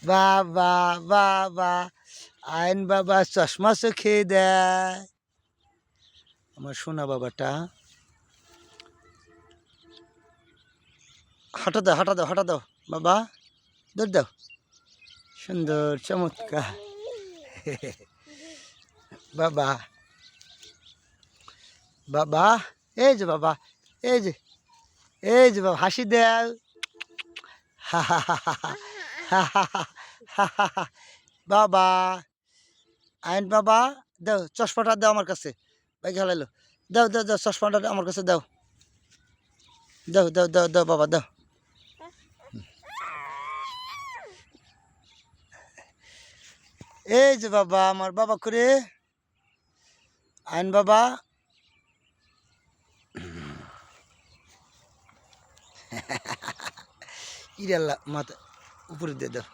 বাবা বাবা আইন বাবা চশমা চোখে দেয় আমার সোনা বাবাটা। হাঁটা দাও হাঁটা দাও হাঁটা দাও বাবা, দৌড় দাও, সুন্দর চমৎকার। বাবা বাবা এই যে বাবা, এই যে এই যে বাবা হাসি দেও। বাবা আইন বাবা দাও চশমাটা দাও আমার কাছে, ভাই খেলাইলো, দাও দাও দাও চশমাটা আমার কাছে দাও, দাও দাও দাও দাও বাবা দাও। এই যে বাবা আমার বাবা করে আইন বাবা। ইরাল্লা মাথা উপরে দিয়ে দাও।